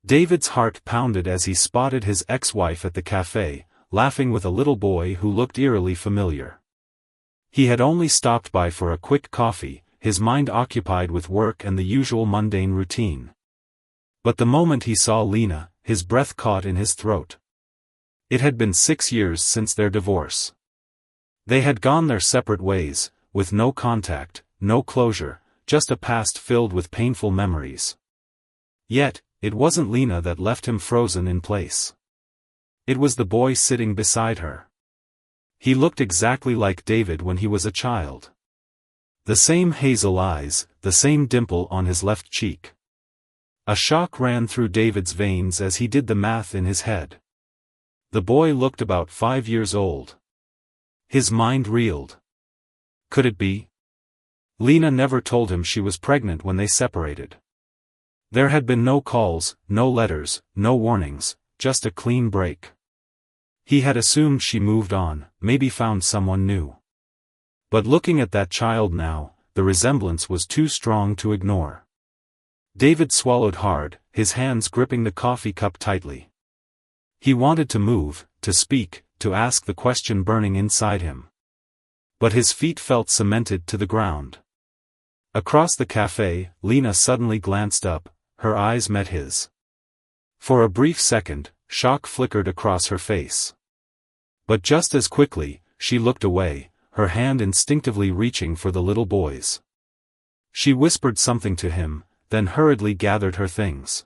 David's heart pounded as he spotted his ex-wife at the cafe, laughing with a little boy who looked eerily familiar. He had only stopped by for a quick coffee, his mind occupied with work and the usual mundane routine. But the moment he saw Lena, his breath caught in his throat. It had been 6 years since their divorce. They had gone their separate ways, with no contact, no closure, just a past filled with painful memories. Yet, it wasn't Lena that left him frozen in place. It was the boy sitting beside her. He looked exactly like David when he was a child. The same hazel eyes, the same dimple on his left cheek. A shock ran through David's veins as he did the math in his head. The boy looked about 5 years old. His mind reeled. Could it be? Lena never told him she was pregnant when they separated. There had been no calls, no letters, no warnings, just a clean break. He had assumed she moved on, maybe found someone new. But looking at that child now, the resemblance was too strong to ignore. David swallowed hard, his hands gripping the coffee cup tightly. He wanted to move, to speak, to ask the question burning inside him. But his feet felt cemented to the ground. Across the cafe, Lena suddenly glanced up, her eyes met his. For a brief second, shock flickered across her face. But just as quickly, she looked away, her hand instinctively reaching for the little boy's. She whispered something to him, then hurriedly gathered her things.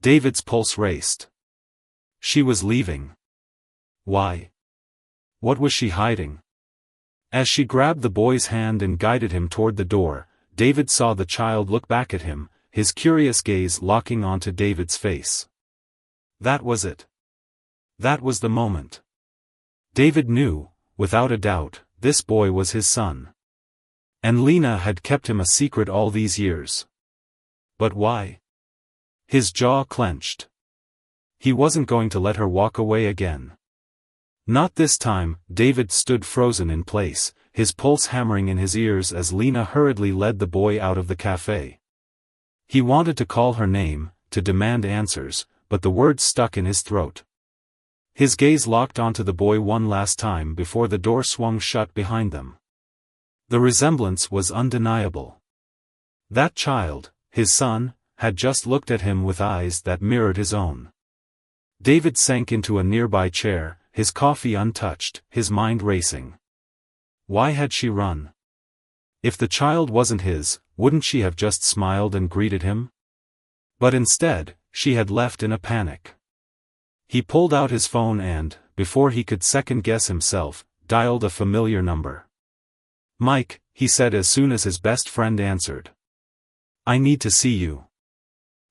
David's pulse raced. She was leaving. Why? What was she hiding? As she grabbed the boy's hand and guided him toward the door, David saw the child look back at him, his curious gaze locking onto David's face. That was it. That was the moment. David knew, without a doubt, this boy was his son. And Lena had kept him a secret all these years. But why? His jaw clenched. He wasn't going to let her walk away again. Not this time. David stood frozen in place, his pulse hammering in his ears as Lena hurriedly led the boy out of the cafe. He wanted to call her name, to demand answers, but the words stuck in his throat. His gaze locked onto the boy one last time before the door swung shut behind them. The resemblance was undeniable. That child, his son, had just looked at him with eyes that mirrored his own. David sank into a nearby chair, his coffee untouched, his mind racing. Why had she run? If the child wasn't his, wouldn't she have just smiled and greeted him? But instead, she had left in a panic. He pulled out his phone and, before he could second-guess himself, dialed a familiar number. "Mike," he said as soon as his best friend answered. "I need to see you.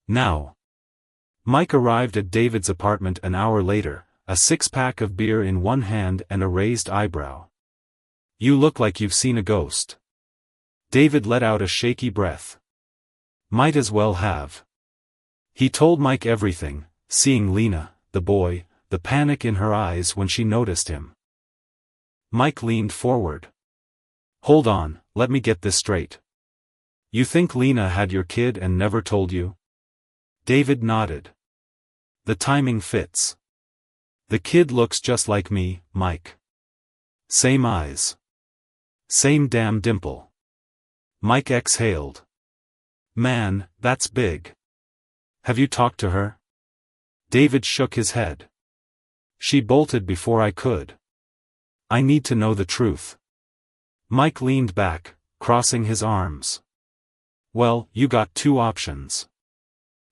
Now." Mike arrived at David's apartment an hour later, a 6-pack of beer in one hand and a raised eyebrow. "You look like you've seen a ghost." David let out a shaky breath. "Might as well have." He told Mike everything, seeing Lena, the boy, the panic in her eyes when she noticed him. Mike leaned forward. "Hold on, let me get this straight. You think Lena had your kid and never told you?" David nodded. "The timing fits. The kid looks just like me, Mike. Same eyes. Same damn dimple." Mike exhaled. "Man, that's big. Have you talked to her?" David shook his head. "She bolted before I could. I need to know the truth." Mike leaned back, crossing his arms. "Well, you got 2 options.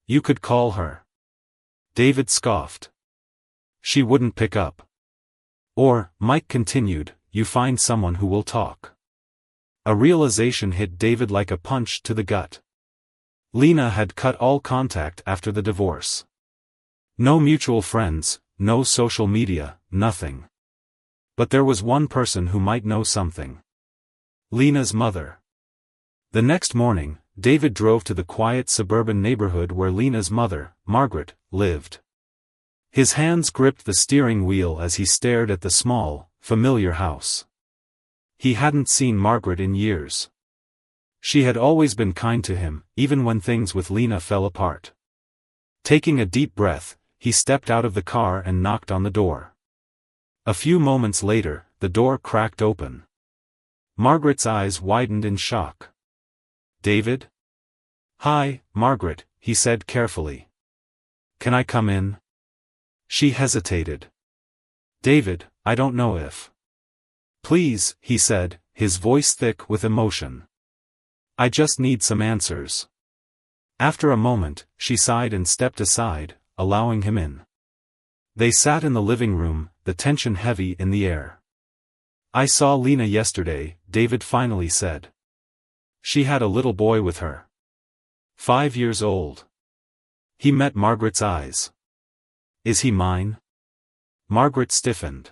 You could call her." David scoffed. "She wouldn't pick up. Or," Mike continued, "you find someone who will talk." A realization hit David like a punch to the gut. Lena had cut all contact after the divorce. No mutual friends, no social media, nothing. But there was one person who might know something. Lena's mother. The next morning, David drove to the quiet suburban neighborhood where Lena's mother, Margaret, lived. His hands gripped the steering wheel as he stared at the small, familiar house. He hadn't seen Margaret in years. She had always been kind to him, even when things with Lena fell apart. Taking a deep breath, he stepped out of the car and knocked on the door. A few moments later, the door cracked open. Margaret's eyes widened in shock. "David?" "Hi, Margaret," he said carefully. "Can I come in?" She hesitated. "David, I don't know if." "Please," he said, his voice thick with emotion. "I just need some answers." After a moment, she sighed and stepped aside, allowing him in. They sat in the living room, the tension heavy in the air. "I saw Lena yesterday," David finally said. "She had a little boy with her. 5 years old." He met Margaret's eyes. "Is he mine?" Margaret stiffened.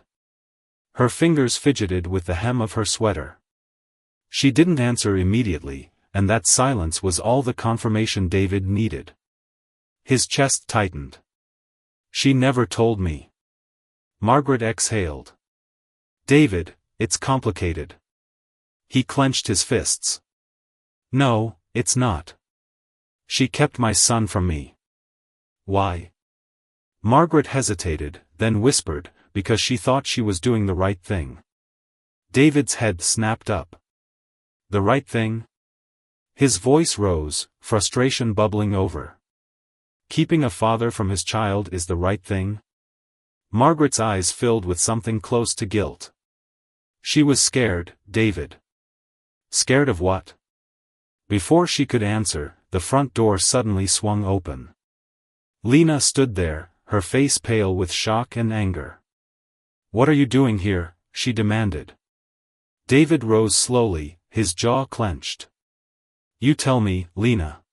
Her fingers fidgeted with the hem of her sweater. She didn't answer immediately, and that silence was all the confirmation David needed. His chest tightened. "She never told me." Margaret exhaled. "David, it's complicated." He clenched his fists. "No, it's not. She kept my son from me." "Why?" Margaret hesitated, then whispered, "Because she thought she was doing the right thing." David's head snapped up. "The right thing?" His voice rose, frustration bubbling over. "Keeping a father from his child is the right thing?" Margaret's eyes filled with something close to guilt. She was scared, David. Scared of what? Before she could answer, the front door suddenly swung open. Lena stood there, her face pale with shock and anger. "What are you doing here?" she demanded. David rose slowly, his jaw clenched. "You tell me, Lena.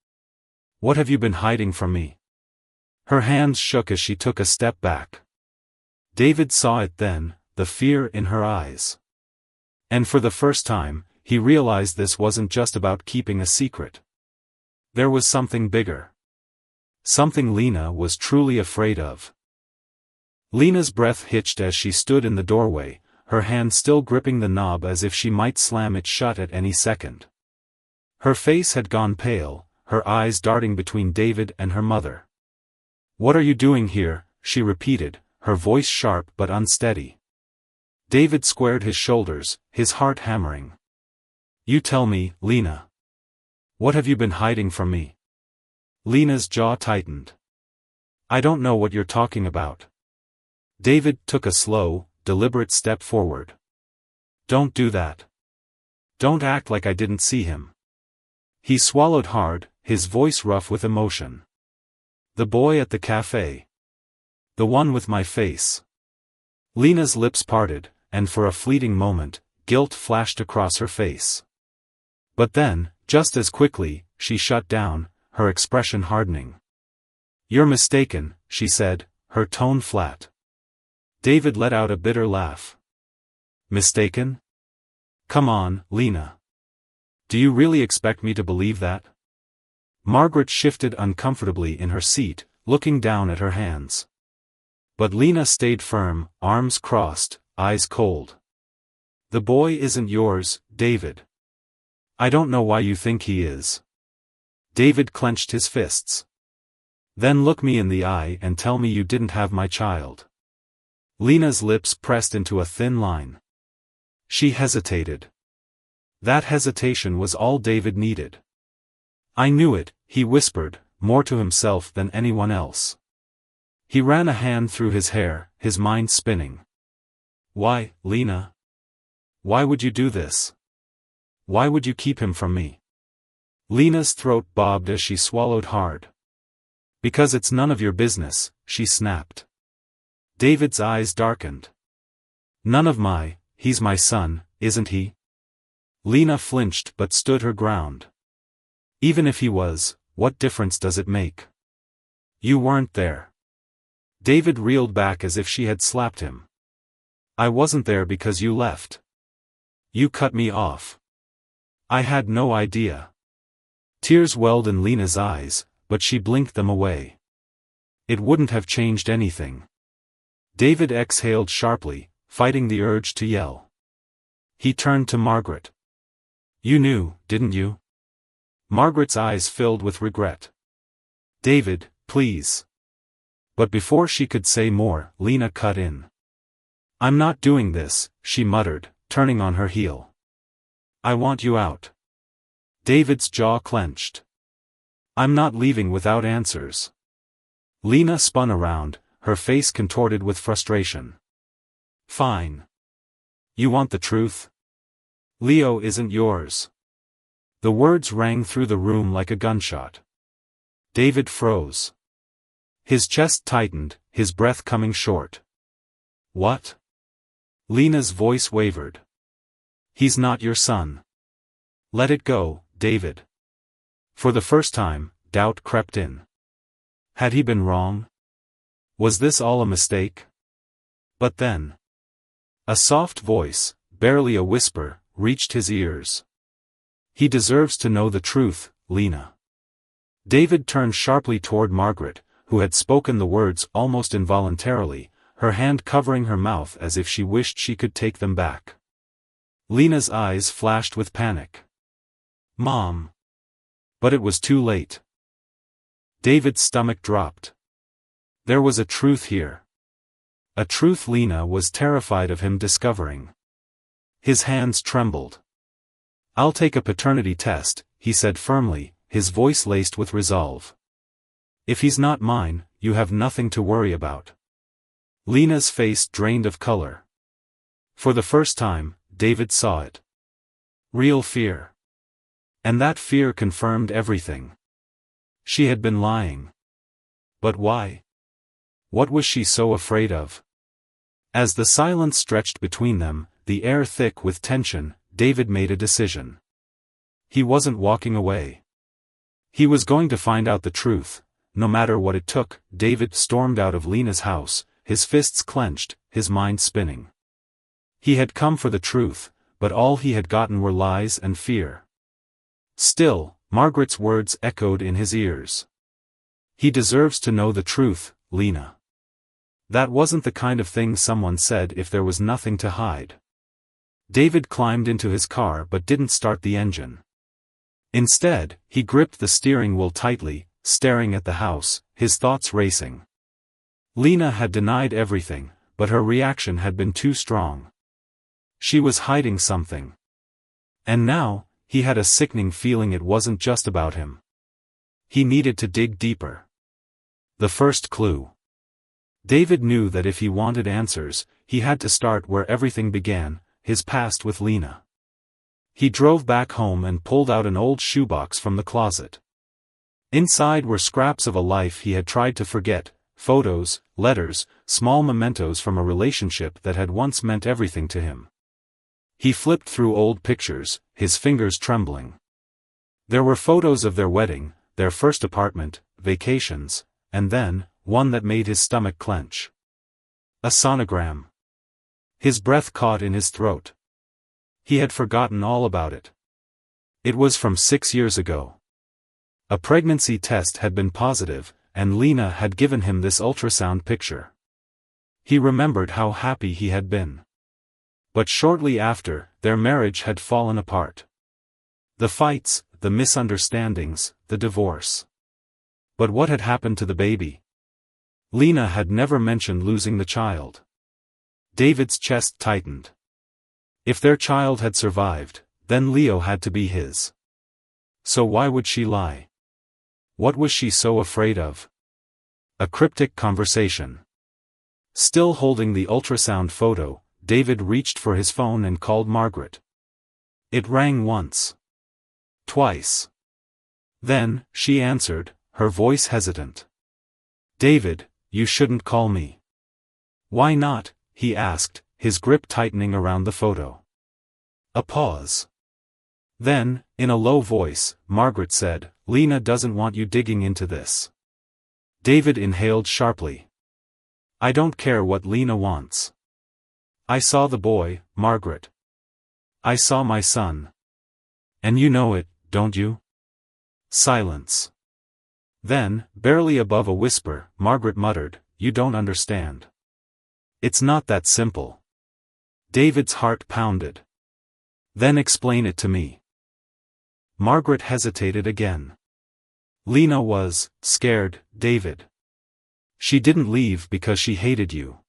What have you been hiding from me?" Her hands shook as she took a step back. David saw it then, the fear in her eyes. And for the first time, he realized this wasn't just about keeping a secret. There was something bigger. Something Lena was truly afraid of. Lena's breath hitched as she stood in the doorway, her hand still gripping the knob as if she might slam it shut at any second. Her face had gone pale, her eyes darting between David and her mother. "What are you doing here?" she repeated, her voice sharp but unsteady. David squared his shoulders, his heart hammering. "You tell me, Lena. What have you been hiding from me?" Lena's jaw tightened. "I don't know what you're talking about." David took a slow, deliberate step forward. "Don't do that. Don't act like I didn't see him." He swallowed hard, his voice rough with emotion. "The boy at the cafe. The one with my face." Lena's lips parted, and for a fleeting moment, guilt flashed across her face. But then, just as quickly, she shut down, her expression hardening. "You're mistaken," she said, her tone flat. David let out a bitter laugh. "Mistaken? Come on, Lena. Do you really expect me to believe that?" Margaret shifted uncomfortably in her seat, looking down at her hands. But Lena stayed firm, arms crossed, eyes cold. "The boy isn't yours, David. I don't know why you think he is." David clenched his fists. "Then look me in the eye and tell me you didn't have my child." Lena's lips pressed into a thin line. She hesitated. That hesitation was all David needed. "I knew it," he whispered, more to himself than anyone else. He ran a hand through his hair, his mind spinning. "Why, Lena? Why would you do this? Why would you keep him from me?" Lena's throat bobbed as she swallowed hard. "Because it's none of your business," she snapped. David's eyes darkened. "None of my, he's my son, isn't he?" Lena flinched but stood her ground. "Even if he was, what difference does it make? You weren't there." David reeled back as if she had slapped him. "I wasn't there because you left. You cut me off. I had no idea." Tears welled in Lena's eyes, but she blinked them away. It wouldn't have changed anything. David exhaled sharply, fighting the urge to yell. He turned to Margaret. "You knew, didn't you?" Margaret's eyes filled with regret. "David, please. But before she could say more, Lena cut in. "I'm not doing this," she muttered, turning on her heel. "I want you out." David's jaw clenched. "I'm not leaving without answers." Lena spun around, her face contorted with frustration. "Fine. You want the truth? Leo isn't yours." The words rang through the room like a gunshot. David froze. His chest tightened, his breath coming short. "What?" Lena's voice wavered. "He's not your son. Let it go, David." For the first time, doubt crept in. Had he been wrong? Was this all a mistake? But then, a soft voice, barely a whisper, reached his ears. "He deserves to know the truth, Lena." David turned sharply toward Margaret, who had spoken the words almost involuntarily, her hand covering her mouth as if she wished she could take them back. Lena's eyes flashed with panic. "Mom!" But it was too late. David's stomach dropped. There was a truth here. A truth Lena was terrified of him discovering. His hands trembled. "I'll take a paternity test," he said firmly, his voice laced with resolve. "If he's not mine, you have nothing to worry about." Lena's face drained of color. For the first time, David saw it. Real fear. And that fear confirmed everything. She had been lying. But why? What was she so afraid of? As the silence stretched between them, the air thick with tension, David made a decision. He wasn't walking away. He was going to find out the truth, no matter what it took. David stormed out of Lena's house, his fists clenched, his mind spinning. He had come for the truth, but all he had gotten were lies and fear. Still, Margaret's words echoed in his ears. "He deserves to know the truth, Lena." That wasn't the kind of thing someone said if there was nothing to hide. David climbed into his car but didn't start the engine. Instead, he gripped the steering wheel tightly, staring at the house, his thoughts racing. Lena had denied everything, but her reaction had been too strong. She was hiding something. And now, he had a sickening feeling it wasn't just about him. He needed to dig deeper. The first clue. David knew that if he wanted answers, he had to start where everything began, his past with Lena. He drove back home and pulled out an old shoebox from the closet. Inside were scraps of a life he had tried to forget, photos, letters, small mementos from a relationship that had once meant everything to him. He flipped through old pictures, his fingers trembling. There were photos of their wedding, their first apartment, vacations, and then, one that made his stomach clench. A sonogram. His breath caught in his throat. He had forgotten all about it. It was from 6 years ago. A pregnancy test had been positive, and Lena had given him this ultrasound picture. He remembered how happy he had been. But shortly after, their marriage had fallen apart. The fights, the misunderstandings, the divorce. But what had happened to the baby? Lena had never mentioned losing the child. David's chest tightened. If their child had survived, then Leo had to be his. So why would she lie? What was she so afraid of? A cryptic conversation. Still holding the ultrasound photo, David reached for his phone and called Margaret. It rang once. Twice. Then, she answered, her voice hesitant. "David, you shouldn't call me." "Why not?" he asked, his grip tightening around the photo. A pause. Then, in a low voice, Margaret said, "Lena doesn't want you digging into this." David inhaled sharply. "I don't care what Lena wants. I saw the boy, Margaret. I saw my son. And you know it, don't you?" Silence. Then, barely above a whisper, Margaret muttered, "You don't understand. It's not that simple." David's heart pounded. "Then explain it to me." Margaret hesitated again. "Lena was scared, David. She didn't leave because she hated you.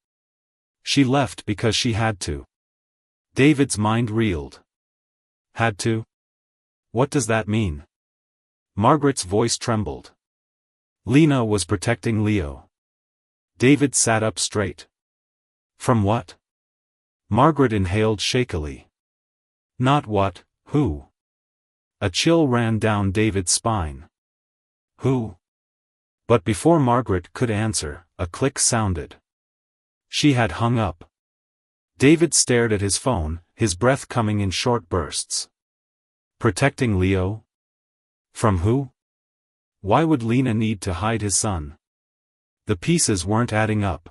She left because she had to. David's mind reeled. Had to? What does that mean? Margaret's voice trembled. Lena was protecting Leo. David sat up straight. From what? Margaret inhaled shakily. Not what, who? A chill ran down David's spine. Who? But before Margaret could answer, a click sounded. She had hung up. David stared at his phone, his breath coming in short bursts. Protecting Leo? From who? Why would Lena need to hide his son? The pieces weren't adding up.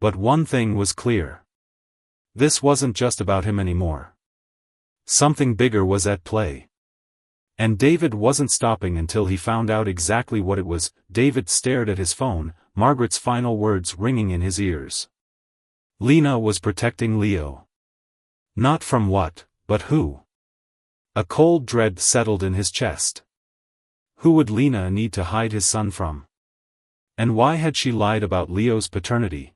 But one thing was clear. This wasn't just about him anymore. Something bigger was at play. And David wasn't stopping until he found out exactly what it was. David stared at his phone, Margaret's final words ringing in his ears. Lena was protecting Leo. Not from what, but who? A cold dread settled in his chest. Who would Lena need to hide his son from? And why had she lied about Leo's paternity?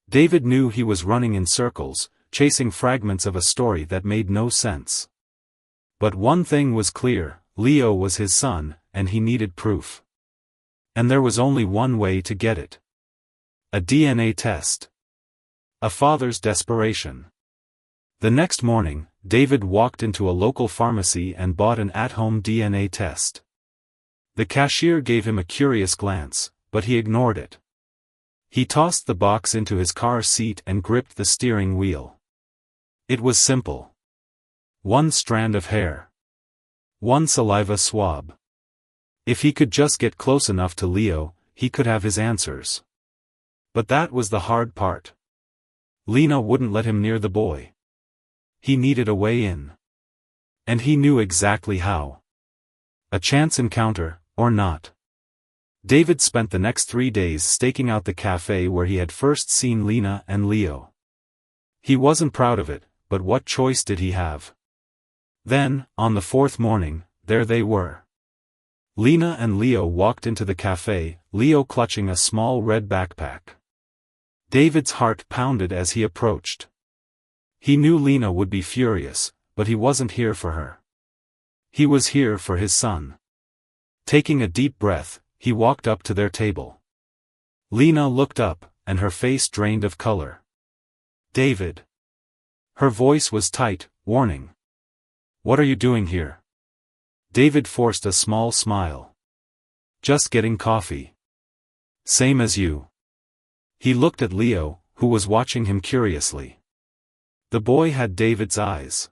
David knew he was running in circles, chasing fragments of a story that made no sense. But one thing was clear, Leo was his son, and he needed proof. And there was only one way to get it. A DNA test. A father's desperation. The next morning, David walked into a local pharmacy and bought an at-home DNA test. The cashier gave him a curious glance, but he ignored it. He tossed the box into his car seat and gripped the steering wheel. It was simple. One strand of hair. One saliva swab. If he could just get close enough to Leo, he could have his answers. But that was the hard part. Lena wouldn't let him near the boy. He needed a way in. And he knew exactly how. A chance encounter, or not. David spent the next 3 days staking out the cafe where he had first seen Lena and Leo. He wasn't proud of it, but what choice did he have? Then, on the 4th morning, there they were. Lena and Leo walked into the cafe, Leo clutching a small red backpack. David's heart pounded as he approached. He knew Lena would be furious, but he wasn't here for her. He was here for his son. Taking a deep breath, he walked up to their table. Lena looked up, and her face drained of color. David. Her voice was tight, warning. What are you doing here? David forced a small smile. Just getting coffee. Same as you. He looked at Leo, who was watching him curiously. The boy had David's eyes.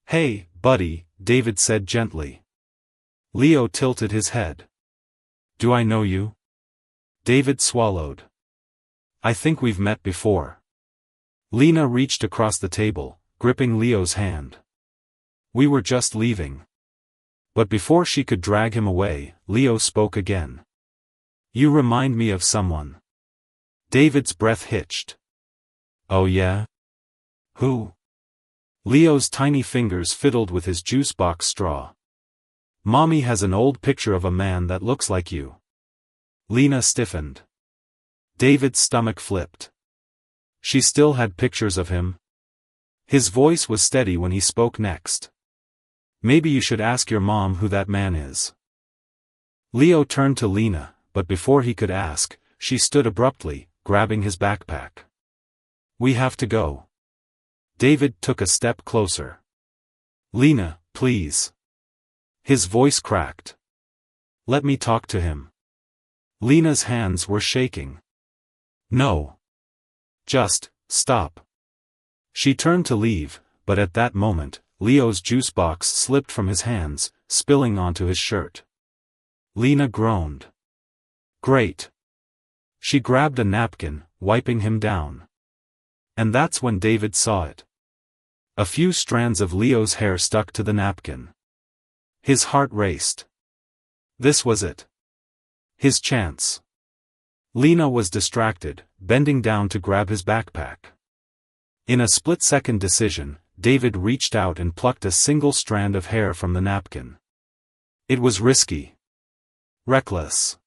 Hey, buddy, David said gently. Leo tilted his head. Do I know you? David swallowed. I think we've met before. Lena reached across the table, gripping Leo's hand. We were just leaving. But before she could drag him away, Leo spoke again. You remind me of someone. David's breath hitched. Oh yeah? Who? Leo's tiny fingers fiddled with his juice box straw. Mommy has an old picture of a man that looks like you. Lena stiffened. David's stomach flipped. She still had pictures of him? His voice was steady when he spoke next. Maybe you should ask your mom who that man is. Leo turned to Lena, but before he could ask, she stood abruptly, grabbing his backpack. We have to go. David took a step closer. Lena, please. His voice cracked. Let me talk to him. Lena's hands were shaking. No. Just, stop. She turned to leave, but at that moment, Leo's juice box slipped from his hands, spilling onto his shirt. Lena groaned. Great. She grabbed a napkin, wiping him down. And that's when David saw it. A few strands of Leo's hair stuck to the napkin. His heart raced. This was it. His chance. Lena was distracted, bending down to grab his backpack. In a split-second decision, David reached out and plucked a single strand of hair from the napkin. It was risky. Reckless.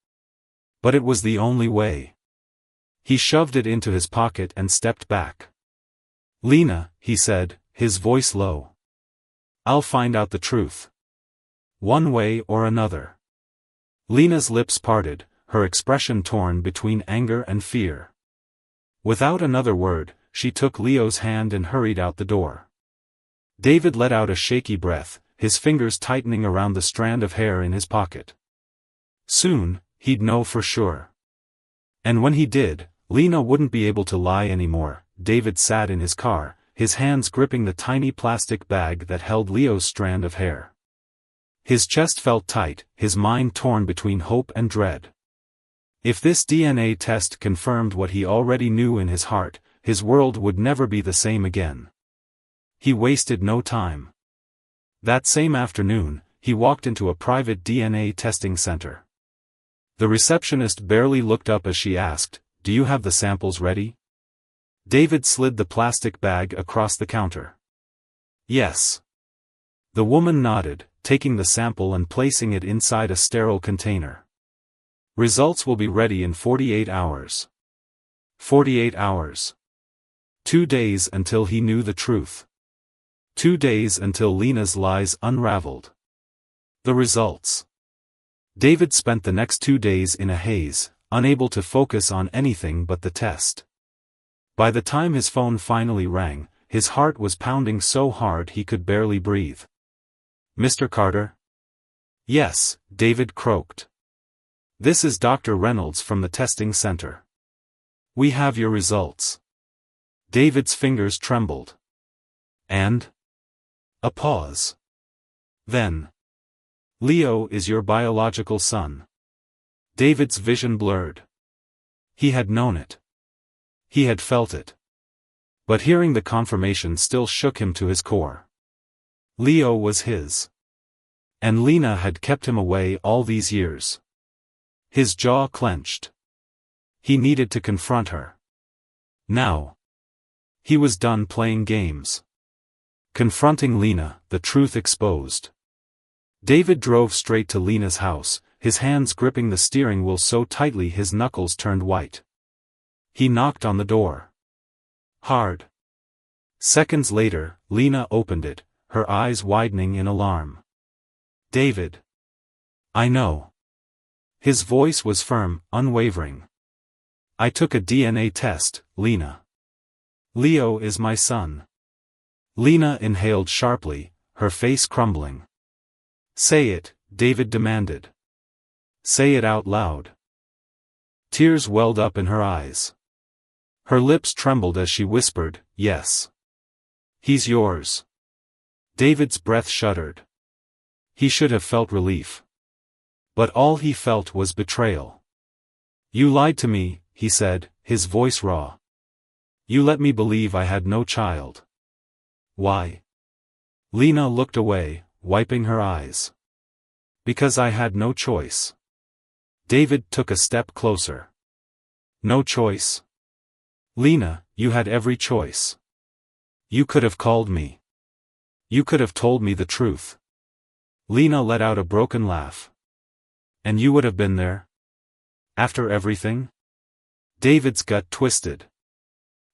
But it was the only way. He shoved it into his pocket and stepped back. "Lena," he said, his voice low. "I'll find out the truth. One way or another." Lena's lips parted, her expression torn between anger and fear. Without another word, she took Leo's hand and hurried out the door. David let out a shaky breath, his fingers tightening around the strand of hair in his pocket. Soon, he'd know for sure. And when he did, Lena wouldn't be able to lie anymore. David sat in his car, his hands gripping the tiny plastic bag that held Leo's strand of hair. His chest felt tight, his mind torn between hope and dread. If this DNA test confirmed what he already knew in his heart, his world would never be the same again. He wasted no time. That same afternoon, he walked into a private DNA testing center. The receptionist barely looked up as she asked, "Do you have the samples ready?" David slid the plastic bag across the counter. "Yes." The woman nodded, taking the sample and placing it inside a sterile container. "Results will be ready in 48 hours. 48 hours. 2 days until he knew the truth. 2 days until Lena's lies unraveled. The results. David spent the next 2 days in a haze, unable to focus on anything but the test. By the time his phone finally rang, his heart was pounding so hard he could barely breathe. "Mr. Carter?" "Yes," David croaked. "This is Dr. Reynolds from the testing center. We have your results." David's fingers trembled. "And?" A pause. Then. "Leo is your biological son." David's vision blurred. He had known it. He had felt it. But hearing the confirmation still shook him to his core. Leo was his. And Lena had kept him away all these years. His jaw clenched. He needed to confront her. Now. He was done playing games. Confronting Lena, the truth exposed. David drove straight to Lena's house, his hands gripping the steering wheel so tightly his knuckles turned white. He knocked on the door. Hard. Seconds later, Lena opened it, her eyes widening in alarm. "David." "I know." His voice was firm, unwavering. "I took a DNA test, Lena. Leo is my son." Lena inhaled sharply, her face crumbling. "Say it," David demanded. "Say it out loud." Tears welled up in her eyes. Her lips trembled as she whispered, "Yes. He's yours." David's breath shuddered. He should have felt relief. But all he felt was betrayal. "You lied to me," he said, his voice raw. "You let me believe I had no child." "Why?" Lena looked away, wiping her eyes. "Because I had no choice." David took a step closer. "No choice?" "Lena, you had every choice. You could have called me. You could have told me the truth." Lena let out a broken laugh. "And you would have been there? After everything?" David's gut twisted.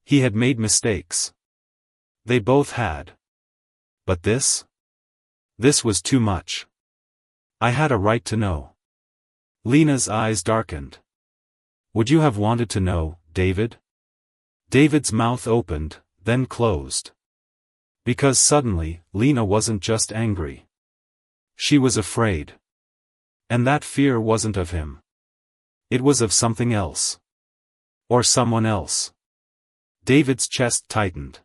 He had made mistakes. They both had. But this? This was too much. "I had a right to know." Lena's eyes darkened. "Would you have wanted to know, David?" David's mouth opened, then closed. Because suddenly, Lena wasn't just angry. She was afraid. And that fear wasn't of him. It was of something else. Or someone else. David's chest tightened.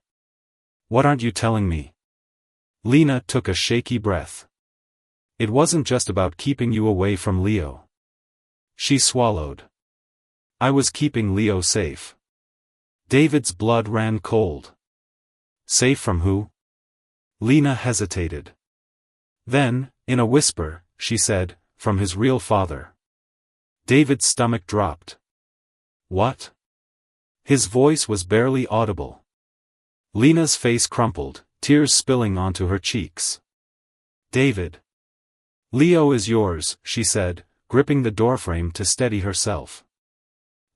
"What aren't you telling me?" Lena took a shaky breath. "It wasn't just about keeping you away from Leo." She swallowed. "I was keeping Leo safe." David's blood ran cold. "Safe from who?" Lena hesitated. Then, in a whisper, she said, "From his real father." David's stomach dropped. "What?" His voice was barely audible. Lena's face crumpled, tears spilling onto her cheeks. "David. Leo is yours," she said, gripping the doorframe to steady herself.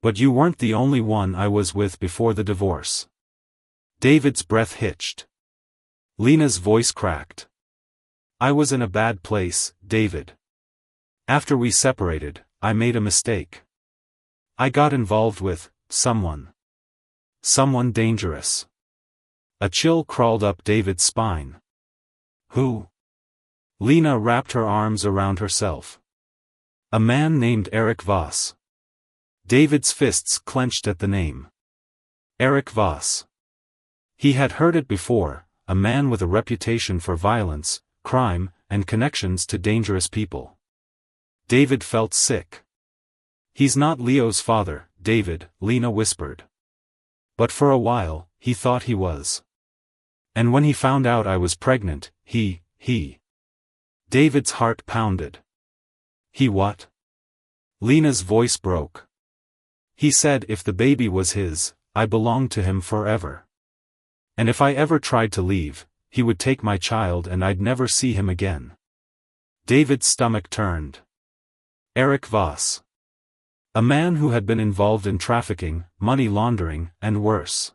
But you weren't the only one I was with before the divorce. David's breath hitched. Lena's voice cracked. I was in a bad place, David. After we separated, I made a mistake. I got involved with someone. Someone dangerous. A chill crawled up David's spine. Who? Lena wrapped her arms around herself. A man named Eric Voss. David's fists clenched at the name. Eric Voss. He had heard it before, a man with a reputation for violence, crime, and connections to dangerous people. David felt sick. He's not Leo's father, David, Lena whispered. But for a while, he thought he was. And when he found out I was pregnant, he. David's heart pounded. He what? Lena's voice broke. He said if the baby was his, I belonged to him forever. And if I ever tried to leave, he would take my child and I'd never see him again. David's stomach turned. Eric Voss. A man who had been involved in trafficking, money laundering, and worse.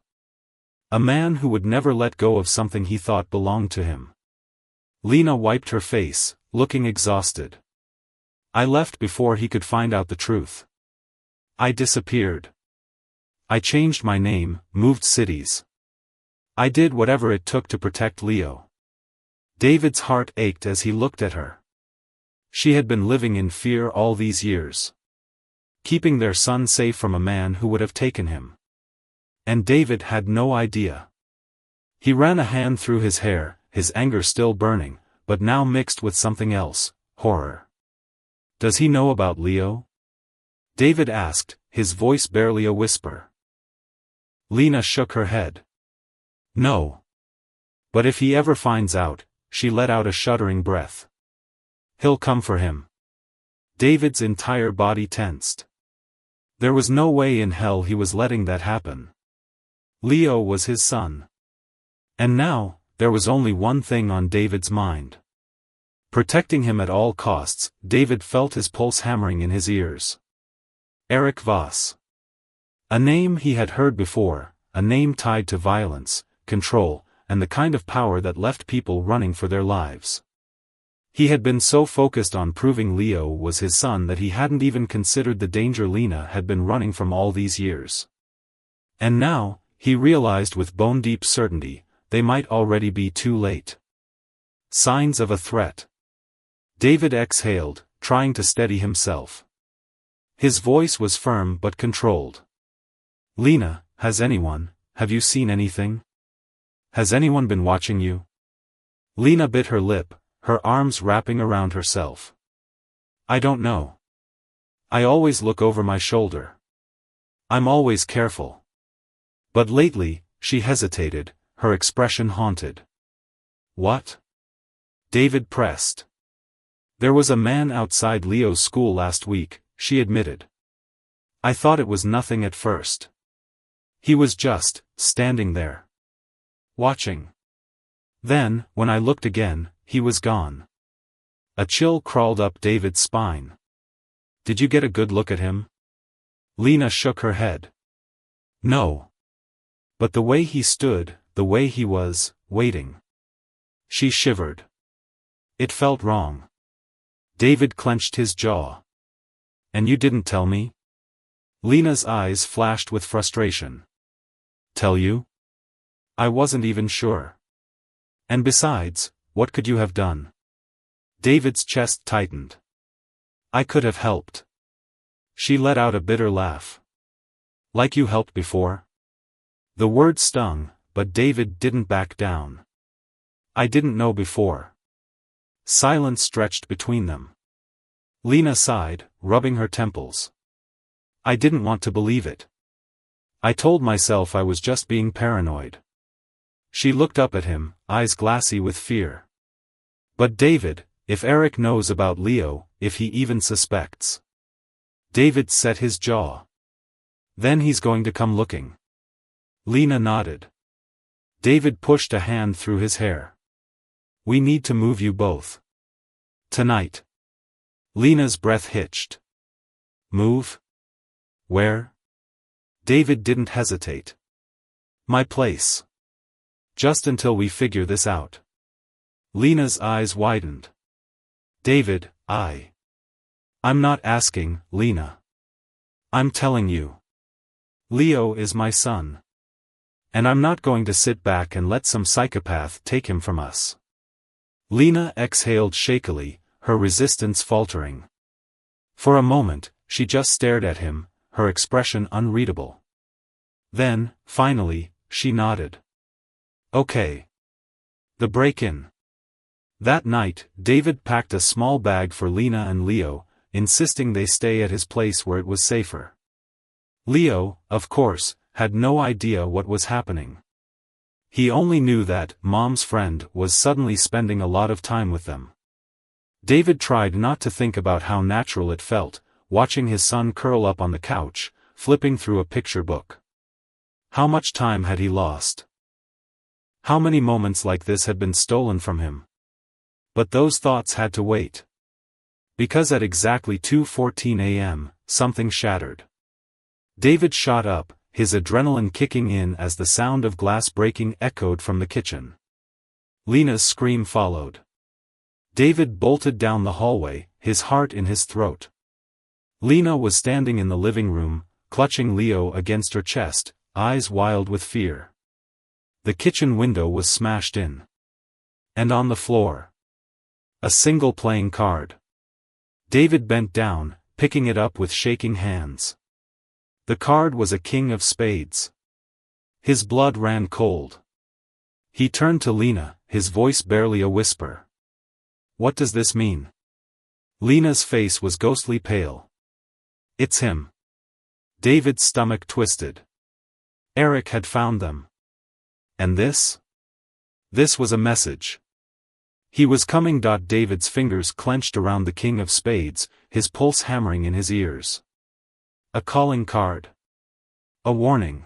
A man who would never let go of something he thought belonged to him. Lena wiped her face, looking exhausted. I left before he could find out the truth. I disappeared. I changed my name, moved cities. I did whatever it took to protect Leo. David's heart ached as he looked at her. She had been living in fear all these years. Keeping their son safe from a man who would have taken him. And David had no idea. He ran a hand through his hair, his anger still burning, but now mixed with something else, horror. Does he know about Leo? David asked, his voice barely a whisper. Lena shook her head. No. But if he ever finds out, she let out a shuddering breath. He'll come for him. David's entire body tensed. There was no way in hell he was letting that happen. Leo was his son. And now, there was only one thing on David's mind. Protecting him at all costs. David felt his pulse hammering in his ears. Eric Voss. A name he had heard before, a name tied to violence, control, and the kind of power that left people running for their lives. He had been so focused on proving Leo was his son that he hadn't even considered the danger Lena had been running from all these years. And now, he realized with bone-deep certainty, they might already be too late. Signs of a threat. David exhaled, trying to steady himself. His voice was firm but controlled. Lena, have you seen anything? Has anyone been watching you? Lena bit her lip, her arms wrapping around herself. I don't know. I always look over my shoulder. I'm always careful. But lately, she hesitated, her expression haunted. What? David pressed. There was a man outside Leo's school last week, she admitted. I thought it was nothing at first. He was just standing there. Watching. Then, when I looked again, he was gone. A chill crawled up David's spine. Did you get a good look at him? Lena shook her head. No. But the way he stood, the way he was, waiting. She shivered. It felt wrong. David clenched his jaw. And you didn't tell me? Lena's eyes flashed with frustration. Tell you? I wasn't even sure. And besides, what could you have done? David's chest tightened. I could have helped. She let out a bitter laugh. Like you helped before? The word stung, but David didn't back down. I didn't know before. Silence stretched between them. Lena sighed, rubbing her temples. I didn't want to believe it. I told myself I was just being paranoid. She looked up at him, eyes glassy with fear. But David, if Eric knows about Leo, if he even suspects. David set his jaw. Then he's going to come looking. Lena nodded. David pushed a hand through his hair. We need to move you both. Tonight. Lena's breath hitched. Move? Where? David didn't hesitate. My place. Just until we figure this out. Lena's eyes widened. David, I'm not asking, Lena. I'm telling you. Leo is my son. And I'm not going to sit back and let some psychopath take him from us. Lena exhaled shakily, her resistance faltering. For a moment, she just stared at him, her expression unreadable. Then, finally, she nodded. Okay. The break-in. That night, David packed a small bag for Lena and Leo, insisting they stay at his place where it was safer. Leo, of course, had no idea what was happening. He only knew that Mom's friend was suddenly spending a lot of time with them. David tried not to think about how natural it felt, watching his son curl up on the couch, flipping through a picture book. How much time had he lost? How many moments like this had been stolen from him? But those thoughts had to wait. Because at exactly 2:14 a.m., something shattered. David shot up, his adrenaline kicking in as the sound of glass breaking echoed from the kitchen. Lena's scream followed. David bolted down the hallway, his heart in his throat. Lena was standing in the living room, clutching Leo against her chest, eyes wild with fear. The kitchen window was smashed in. And on the floor. A single playing card. David bent down, picking it up with shaking hands. The card was a king of spades. His blood ran cold. He turned to Lena, his voice barely a whisper. What does this mean? Lena's face was ghostly pale. It's him. David's stomach twisted. Eric had found them. And this? This was a message. He was coming. David's fingers clenched around the king of spades, his pulse hammering in his ears. A calling card. A warning.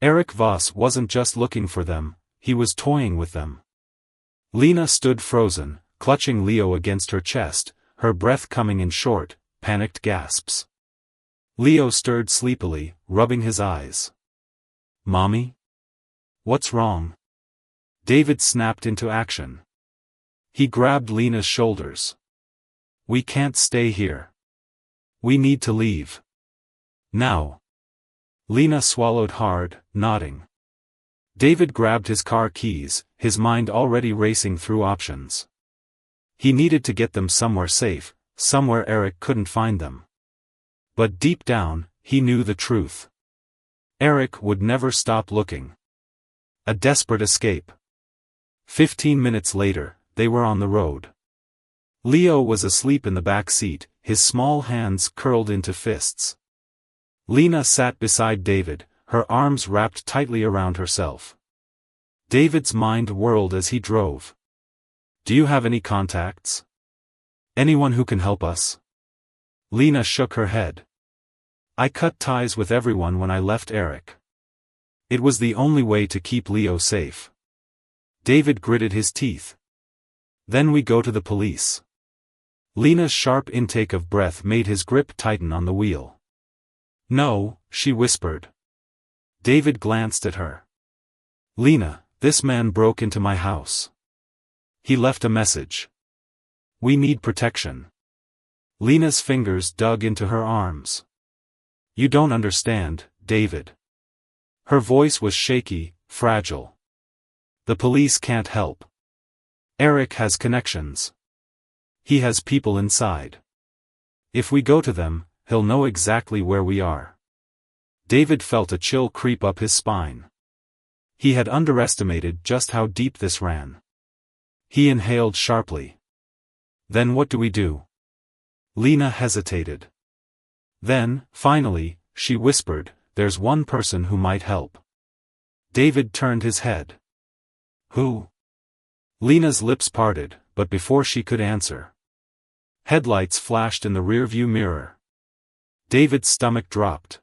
Eric Voss wasn't just looking for them, he was toying with them. Lena stood frozen, clutching Leo against her chest, her breath coming in short, panicked gasps. Leo stirred sleepily, rubbing his eyes. Mommy? What's wrong? David snapped into action. He grabbed Lena's shoulders. We can't stay here. We need to leave. Now. Lena swallowed hard, nodding. David grabbed his car keys, his mind already racing through options. He needed to get them somewhere safe, somewhere Eric couldn't find them. But deep down, he knew the truth. Eric would never stop looking. A desperate escape. 15 minutes later, they were on the road. Leo was asleep in the back seat, his small hands curled into fists. Lena sat beside David, her arms wrapped tightly around herself. David's mind whirled as he drove. Do you have any contacts? Anyone who can help us? Lena shook her head. I cut ties with everyone when I left Eric. It was the only way to keep Leo safe. David gritted his teeth. Then we go to the police. Lena's sharp intake of breath made his grip tighten on the wheel. No, she whispered. David glanced at her. Lena, this man broke into my house. He left a message. We need protection. Lena's fingers dug into her arms. You don't understand, David. Her voice was shaky, fragile. The police can't help. Eric has connections. He has people inside. If we go to them, he'll know exactly where we are. David felt a chill creep up his spine. He had underestimated just how deep this ran. He inhaled sharply. Then what do we do? Lena hesitated. Then, finally, she whispered, there's one person who might help. David turned his head. Who? Lena's lips parted, but before she could answer. Headlights flashed in the rearview mirror. David's stomach dropped.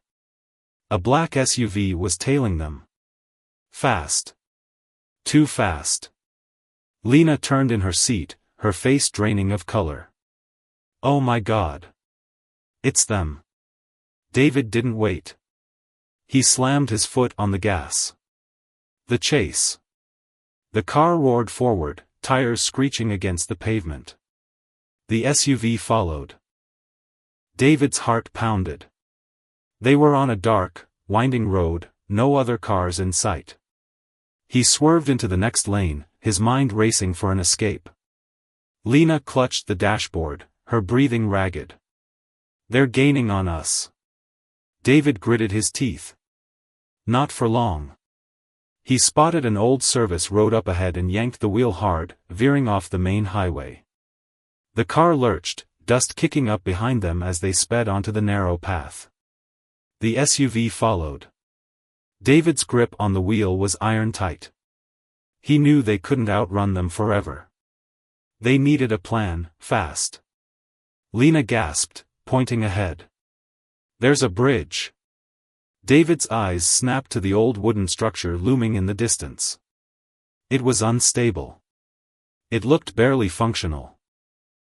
A black SUV was tailing them. Fast. Too fast. Lena turned in her seat, her face draining of color. Oh my God. It's them. David didn't wait. He slammed his foot on the gas. The chase. The car roared forward, tires screeching against the pavement. The SUV followed. David's heart pounded. They were on a dark, winding road, no other cars in sight. He swerved into the next lane, his mind racing for an escape. Lena clutched the dashboard, her breathing ragged. They're gaining on us. David gritted his teeth. Not for long. He spotted an old service road up ahead and yanked the wheel hard, veering off the main highway. The car lurched, dust kicking up behind them as they sped onto the narrow path. The SUV followed. David's grip on the wheel was iron tight. He knew they couldn't outrun them forever. They needed a plan, fast. Lena gasped, pointing ahead. There's a bridge. David's eyes snapped to the old wooden structure looming in the distance. It was unstable. It looked barely functional.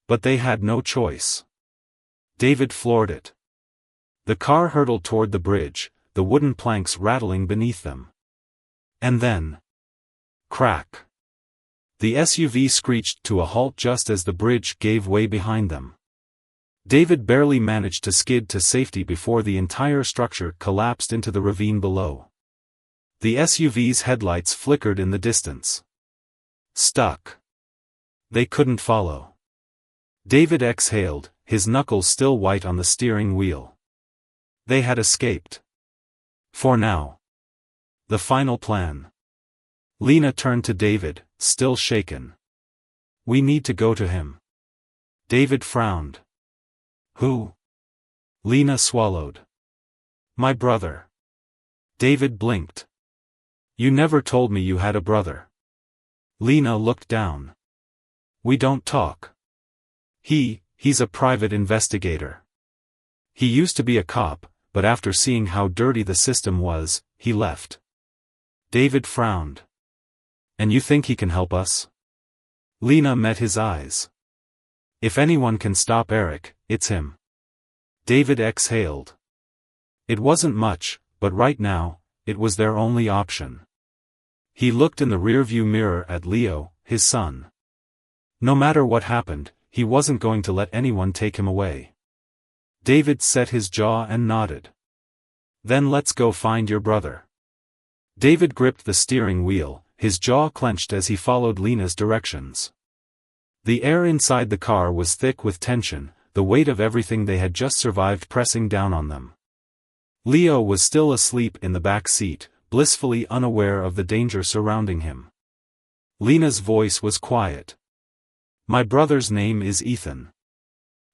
But they had no choice. David floored it. The car hurtled toward the bridge, the wooden planks rattling beneath them. And then... crack! The SUV screeched to a halt just as the bridge gave way behind them. David barely managed to skid to safety before the entire structure collapsed into the ravine below. The SUV's headlights flickered in the distance. Stuck. They couldn't follow. David exhaled, his knuckles still white on the steering wheel. They had escaped. For now. The final plan. Lena turned to David, still shaken. We need to go to him. David frowned. Who? Lena swallowed. My brother. David blinked. You never told me you had a brother. Lena looked down. We don't talk. He's a private investigator. He used to be a cop, but after seeing how dirty the system was, he left. David frowned. And you think he can help us? Lena met his eyes. If anyone can stop Eric, it's him. David exhaled. It wasn't much, but right now, it was their only option. He looked in the rearview mirror at Leo, his son. No matter what happened, he wasn't going to let anyone take him away. David set his jaw and nodded. Then let's go find your brother. David gripped the steering wheel, his jaw clenched as he followed Lena's directions. The air inside the car was thick with tension, the weight of everything they had just survived pressing down on them. Leo was still asleep in the back seat, blissfully unaware of the danger surrounding him. Lena's voice was quiet. My brother's name is Ethan.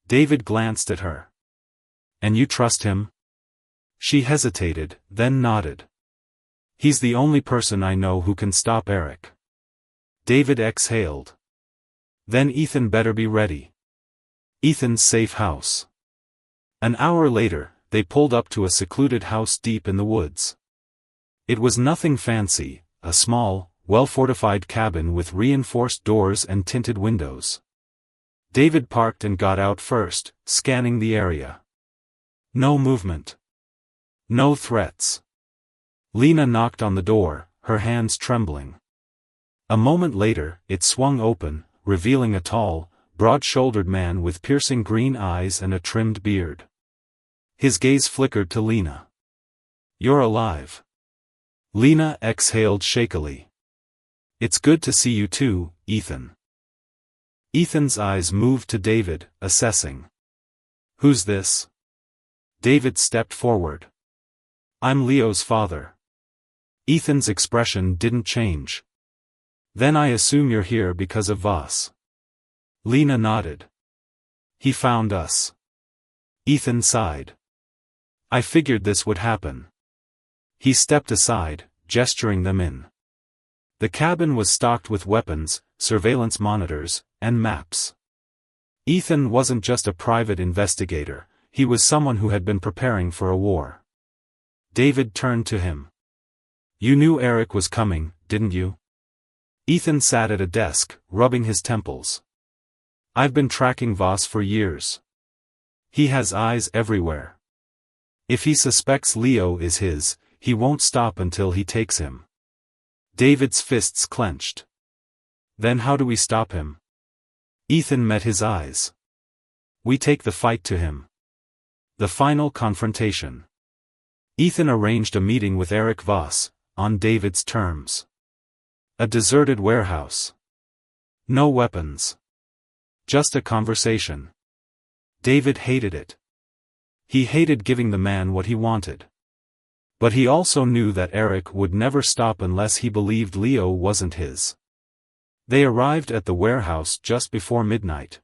David glanced at her. And you trust him? She hesitated, then nodded. He's the only person I know who can stop Eric. David exhaled. Then Ethan better be ready. Ethan's safe house. An hour later, they pulled up to a secluded house deep in the woods. It was nothing fancy, a small, well-fortified cabin with reinforced doors and tinted windows. David parked and got out first, scanning the area. No movement. No threats. Lena knocked on the door, her hands trembling. A moment later, it swung open, revealing a tall, broad-shouldered man with piercing green eyes and a trimmed beard. His gaze flickered to Lena. You're alive. Lena exhaled shakily. It's good to see you too, Ethan. Ethan's eyes moved to David, assessing. Who's this? David stepped forward. I'm Leo's father. Ethan's expression didn't change. Then I assume you're here because of Voss. Lena nodded. He found us. Ethan sighed. I figured this would happen. He stepped aside, gesturing them in. The cabin was stocked with weapons, surveillance monitors, and maps. Ethan wasn't just a private investigator, he was someone who had been preparing for a war. David turned to him. You knew Eric was coming, didn't you? Ethan sat at a desk, rubbing his temples. I've been tracking Voss for years. He has eyes everywhere. If he suspects Leo is his, he won't stop until he takes him. David's fists clenched. Then how do we stop him? Ethan met his eyes. We take the fight to him. The final confrontation. Ethan arranged a meeting with Eric Voss, on David's terms. A deserted warehouse. No weapons. Just a conversation. David hated it. He hated giving the man what he wanted. But he also knew that Eric would never stop unless he believed Leo wasn't his. They arrived at the warehouse just before midnight.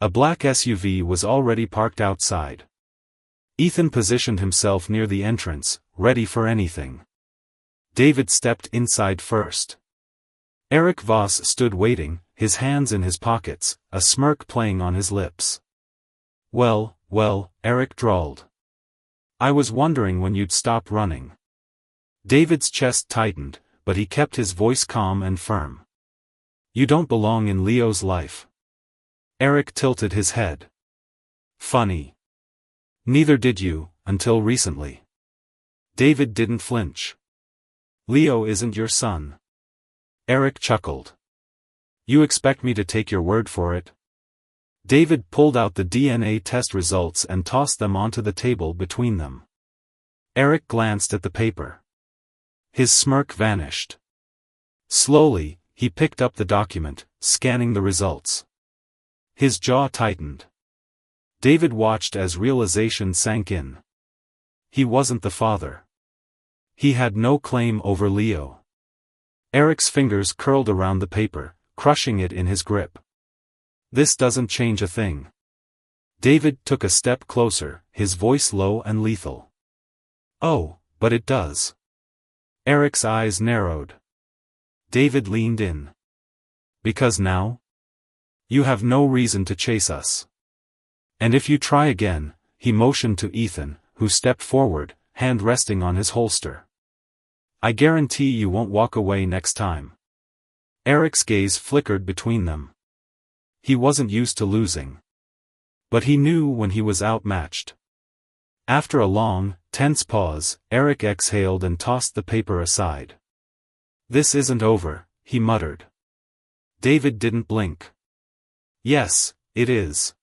A black SUV was already parked outside. Ethan positioned himself near the entrance, ready for anything. David stepped inside first. Eric Voss stood waiting, his hands in his pockets, a smirk playing on his lips. Well, Eric drawled. I was wondering when you'd stop running. David's chest tightened, but he kept his voice calm and firm. You don't belong in Leo's life. Eric tilted his head. Funny. Neither did you, until recently. David didn't flinch. Leo isn't your son. Eric chuckled. You expect me to take your word for it? David pulled out the DNA test results and tossed them onto the table between them. Eric glanced at the paper. His smirk vanished. Slowly, he picked up the document, scanning the results. His jaw tightened. David watched as realization sank in. He wasn't the father. He had no claim over Leo. Eric's fingers curled around the paper, crushing it in his grip. This doesn't change a thing. David took a step closer, his voice low and lethal. Oh, but it does. Eric's eyes narrowed. David leaned in. Because now? You have no reason to chase us. And if you try again, he motioned to Ethan, who stepped forward, hand resting on his holster. I guarantee you won't walk away next time. Eric's gaze flickered between them. He wasn't used to losing. But he knew when he was outmatched. After a long, tense pause, Eric exhaled and tossed the paper aside. This isn't over, he muttered. David didn't blink. Yes, it is.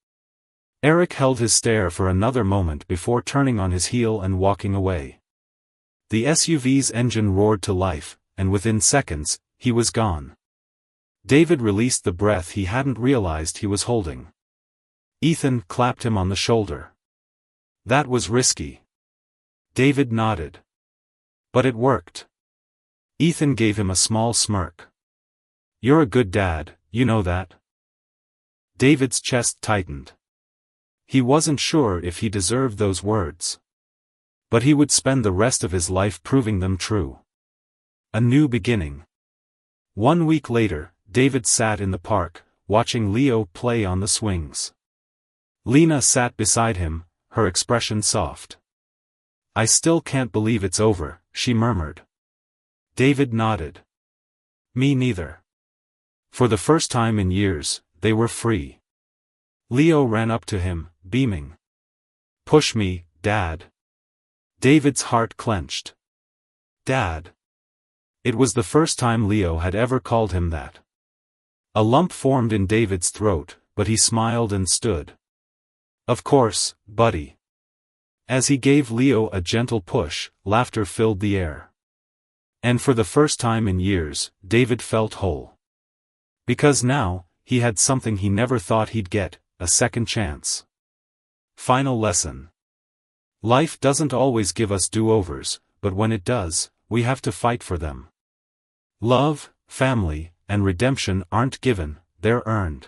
Eric held his stare for another moment before turning on his heel and walking away. The SUV's engine roared to life, and within seconds, he was gone. David released the breath he hadn't realized he was holding. Ethan clapped him on the shoulder. That was risky. David nodded. But it worked. Ethan gave him a small smirk. You're a good dad, you know that? David's chest tightened. He wasn't sure if he deserved those words. But he would spend the rest of his life proving them true. A new beginning. 1 week later, David sat in the park, watching Leo play on the swings. Lena sat beside him, her expression soft. I still can't believe it's over, she murmured. David nodded. Me neither. For the first time in years, they were free. Leo ran up to him, beaming. Push me, Dad. David's heart clenched. Dad. It was the first time Leo had ever called him that. A lump formed in David's throat, but he smiled and stood. Of course, buddy. As he gave Leo a gentle push, laughter filled the air. And for the first time in years, David felt whole. Because now, he had something he never thought he'd get, a second chance. Final lesson. Life doesn't always give us do-overs, but when it does, we have to fight for them. Love, family, and redemption aren't given, they're earned.